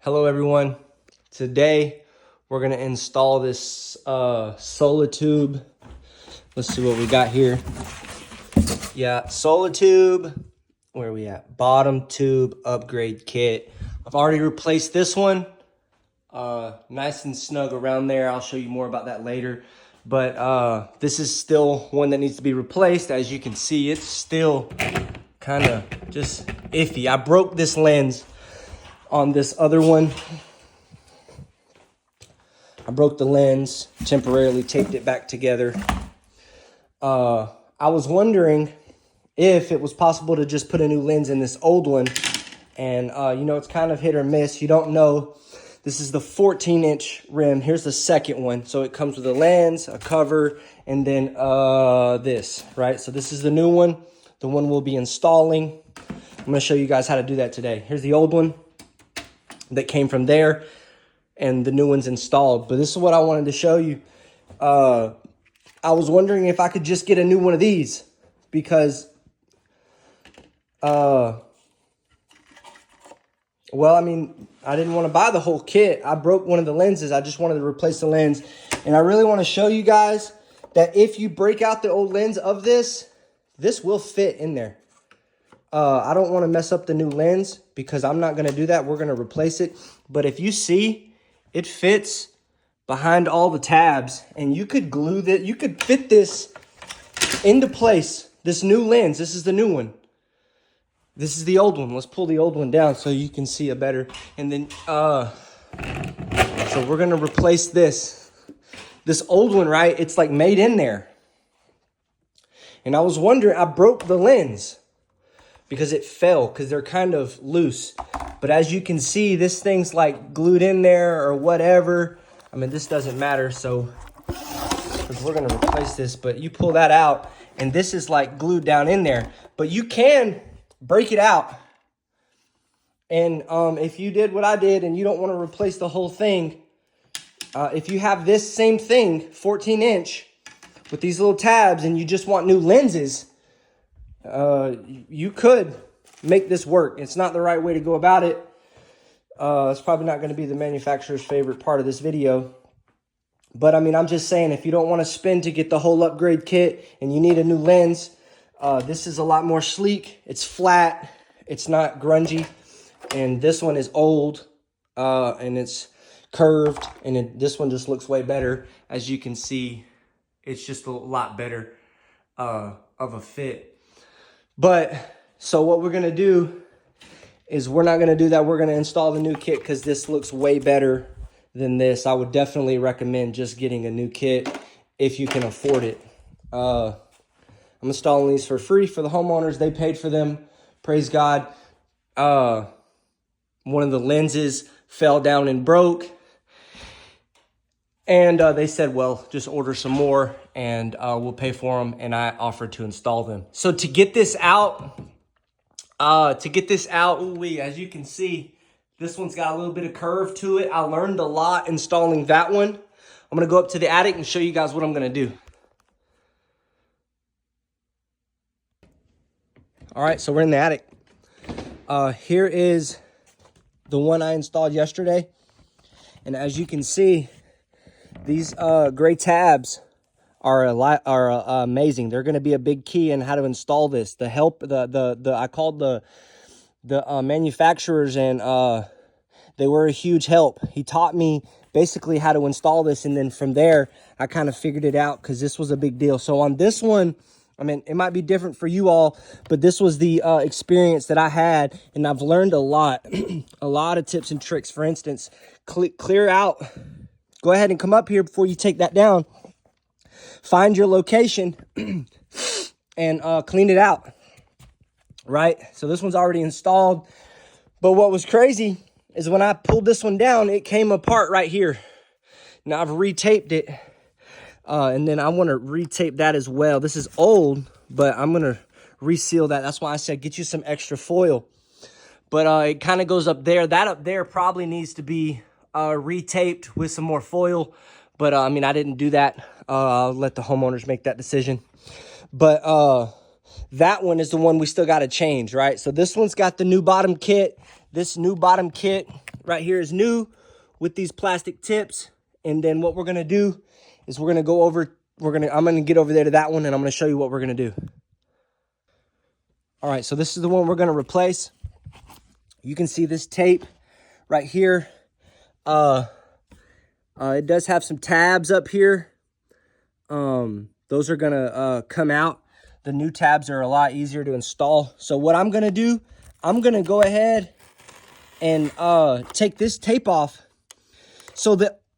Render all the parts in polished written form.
Hello everyone. Today we're gonna install this Solatube. Let's see what we got here. Yeah, Solatube. Where are we at? Bottom tube upgrade kit. I've already replaced this one. Nice and snug around there. I'll show you more about that later. But this is still one that needs to be replaced. As you can see, it's still kind of just iffy. I broke this lens on this other one. I broke the lens, temporarily taped it back together. I was wondering if it was possible to just put a new lens in this old one. And, you know, it's kind of hit or miss. You don't know. This is the 14-inch rim. Here's the second one. So it comes with a lens, a cover, and then this, right? So this is the new one, the one we'll be installing. I'm going to show you guys how to do that today. Here's the old one that came from there, and the new one's installed. But this is what I wanted to show you. I was wondering if I could just get a new one of these, because well, I mean, I didn't want to buy the whole kit. I broke one of the lenses. I just wanted to replace the lens. And I really want to show you guys that if you break out the old lens of this, this will fit in there. I don't want to mess up the new lens because I'm not going to do that. We're going to replace it. But if you see, it fits behind all the tabs, and you could glue that. You could fit this into place. This new lens, this is the new one. This is the old one. Let's pull the old one down so you can see it better. And then, so we're going to replace this. This old one, right? It's like made in there. And I was wondering, I broke the lens because it fell, because they're kind of loose. But as you can see, this thing's like glued in there or whatever. I mean, this doesn't matter, so because we're going to replace this. But you pull that out, and this is like glued down in there. But you can break it out. And if you did what I did and you don't want to replace the whole thing, if you have this same thing, 14-inch, with these little tabs, and you just want new lenses, you could make this work. It's not the right way to go about it. It's probably not going to be the manufacturer's favorite part of this video. But I mean, I'm just saying, if you don't want to spend to get the whole upgrade kit and you need a new lens, this is a lot more sleek. It's flat. It's not grungy. And this one is old, and it's curved. And this one just looks way better. As you can see, it's just a lot better of a fit. But so what we're going to do is we're not going to do that. We're going to install the new kit because this looks way better than this. I would definitely recommend just getting a new kit if you can afford it. I'm installing these for free for the homeowners. They paid for them. Praise God. One of the lenses fell down and broke. And they said, well, just order some more and we'll pay for them. And I offered to install them. So to get this out, as you can see, this one's got a little bit of curve to it. I learned a lot installing that one. I'm going to go up to the attic and show you guys what I'm going to do. All right, so we're in the attic. Here is the one I installed yesterday. And as you can see, these gray tabs are amazing. They're going to be a big key in how to install this. I called the manufacturers, and they were a huge help. He taught me basically how to install this, and then from there I kind of figured it out because this was a big deal. So on this one, I mean, it might be different for you all, but this was the experience that I had, and I've learned a lot, a lot of tips and tricks. For instance, clear out. Go ahead and come up here before you take that down. Find your location and clean it out, right? So this one's already installed. But what was crazy is when I pulled this one down, it came apart right here. Now I've retaped it, and then I want to retape that as well. This is old, but I'm going to reseal that. That's why I said get you some extra foil. But it kind of goes up there. That up there probably needs to be retaped with some more foil. But I mean, I didn't do that. I'll let the homeowners make that decision. But that one is the one we still got to change, right? So this one's got the new bottom kit. This new bottom kit right here is new with these plastic tips. And then what we're gonna do is we're gonna go over, I'm gonna get over there to that one and I'm gonna show you what we're gonna do. All right, so this is the one we're gonna replace. You can see this tape right here. It does have some tabs up here. Those are gonna come out. The new tabs are a lot easier to install. So what I'm gonna do, I'm gonna go ahead and take this tape off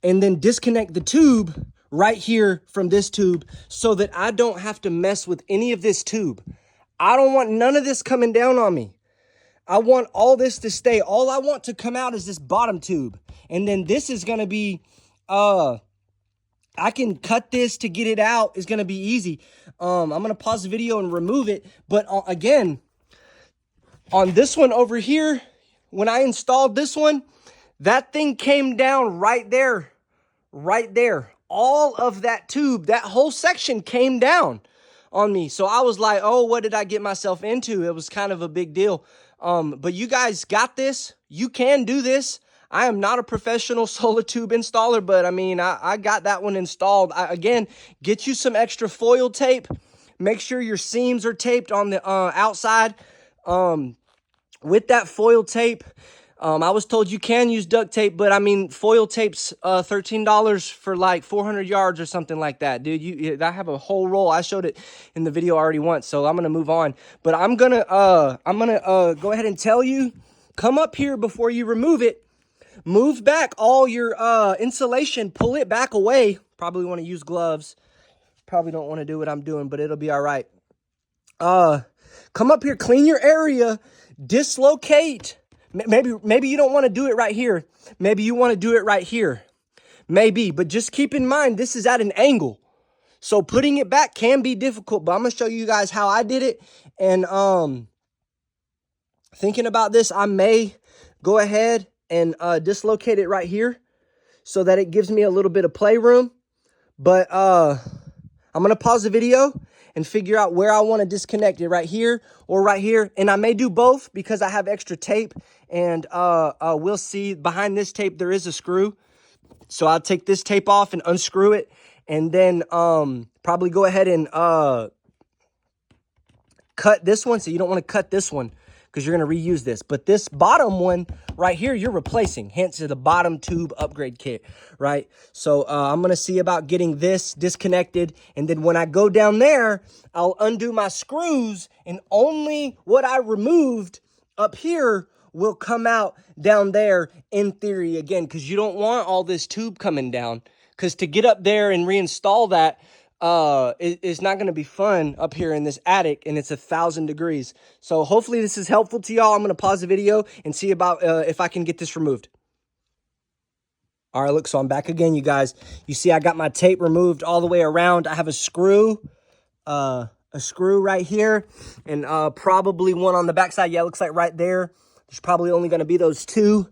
and then disconnect the tube right here from this tube so that I don't have to mess with any of this tube. I don't want none of this coming down on me. I want all this to stay. All I want to come out is this bottom tube. And then this is gonna be, I can cut this to get it out. It's going to be easy. I'm going to pause the video and remove it. But again, on this one over here, when I installed this one, that thing came down right there. Right there. All of that tube, that whole section came down on me. So I was like, oh, what did I get myself into? It was kind of a big deal. But you guys got this. You can do this. I am not a professional Solatube installer, but I mean, I got that one installed. Again, get you some extra foil tape. Make sure your seams are taped on the outside. With that foil tape, I was told you can use duct tape, but I mean, foil tape's $13 for like 400 yards or something like that, dude. I have a whole roll. I showed it in the video already once, so I'm gonna move on. But I'm gonna go ahead and tell you, come up here before you remove it. Move back all your insulation. Pull it back away. Probably want to use gloves. Probably don't want to do what I'm doing, but it'll be all right. Come up here. Clean your area. Dislocate. Maybe you don't want to do it right here. Maybe you want to do it right here. Maybe. But just keep in mind, this is at an angle. So putting it back can be difficult. But I'm going to show you guys how I did it. And thinking about this, I may go ahead and dislocate it right here so that it gives me a little bit of playroom. But I'm going to pause the video and figure out where I want to disconnect it, right here or right here. And I may do both because I have extra tape. And we'll see. Behind this tape, there is a screw. So I'll take this tape off and unscrew it. And then probably go ahead and cut this one. So you don't want to cut this one, because you're going to reuse this. But this bottom one right here, you're replacing. Hence the bottom tube upgrade kit, right? So I'm going to see about getting this disconnected. And then when I go down there, I'll undo my screws. And only what I removed up here will come out down there in theory again. Because you don't want all this tube coming down. Because to get up there and reinstall that, it's not going to be fun up here in this attic, and it's 1,000 degrees. So hopefully this is helpful to y'all. I'm going to pause the video and see about if I can get this removed. All right, look, so I'm back again, you guys. You see I got my tape removed all the way around. I have a screw right here, and probably one on the backside. Yeah, it looks like right there. There's probably only going to be those two.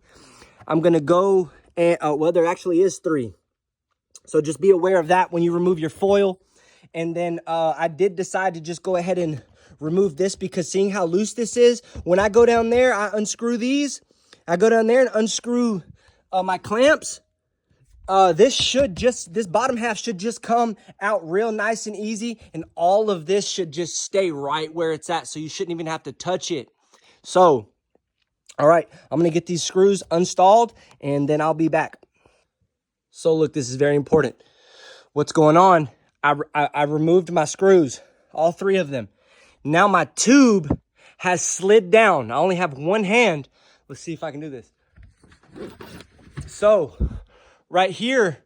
I'm going to go, and well, there actually is 3. So just be aware of that when you remove your foil. And then I did decide to just go ahead and remove this, because seeing how loose this is, when I go down there, I unscrew these. I go down there and unscrew my clamps. This bottom half should just come out real nice and easy. And all of this should just stay right where it's at. So you shouldn't even have to touch it. So, all right, I'm going to get these screws installed and then I'll be back. So look, this is very important. What's going on? I removed my screws, all 3 of them. Now my tube has slid down. I only have one hand. Let's see if I can do this. So right here,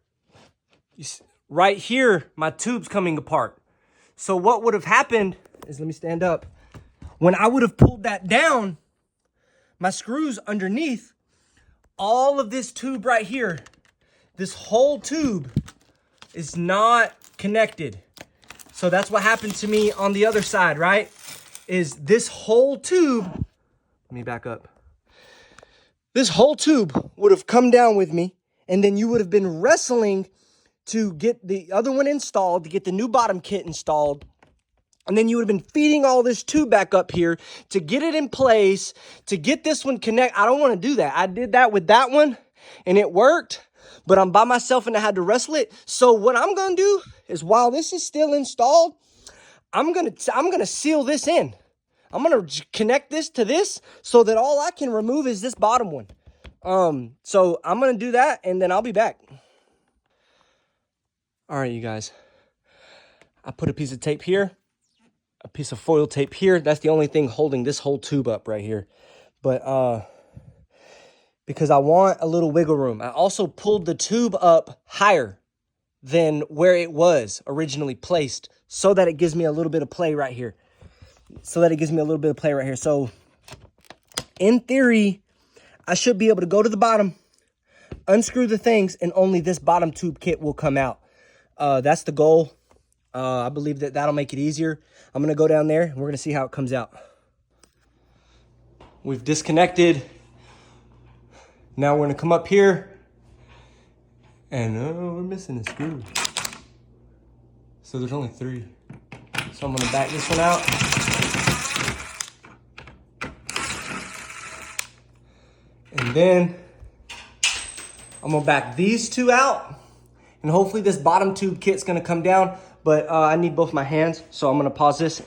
my tube's coming apart. So what would have happened is, let me stand up. When I would have pulled that down, my screws underneath, all of this tube right here, this whole tube is not connected. So that's what happened to me on the other side, right? Is this whole tube, let me back up. This whole tube would have come down with me, and then you would have been wrestling to get the other one installed, to get the new bottom kit installed. And then you would have been feeding all this tube back up here to get it in place, to get this one connect. I don't want to do that. I did that with that one and it worked, but I'm by myself and I had to wrestle it. So what I'm going to do is while this is still installed, I'm going to seal this in. I'm going to connect this to this so that all I can remove is this bottom one. So I'm going to do that and then I'll be back. All right, you guys, I put a piece of tape here. A piece of foil tape here. That's the only thing holding this whole tube up right here. But because I want a little wiggle room. I also pulled the tube up higher than where it was originally placed so that it gives me a little bit of play right here. So in theory, I should be able to go to the bottom, unscrew the things, and only this bottom tube kit will come out. That's the goal. I believe that that'll make it easier. I'm going to go down there and we're going to see how it comes out. We've disconnected. Now we're going to come up here and we're missing a screw. So there's only 3. So I'm going to back this one out. And then I'm going to back these 2 out. And hopefully this bottom tube kit's going to come down. But I need both my hands, so I'm going to pause this.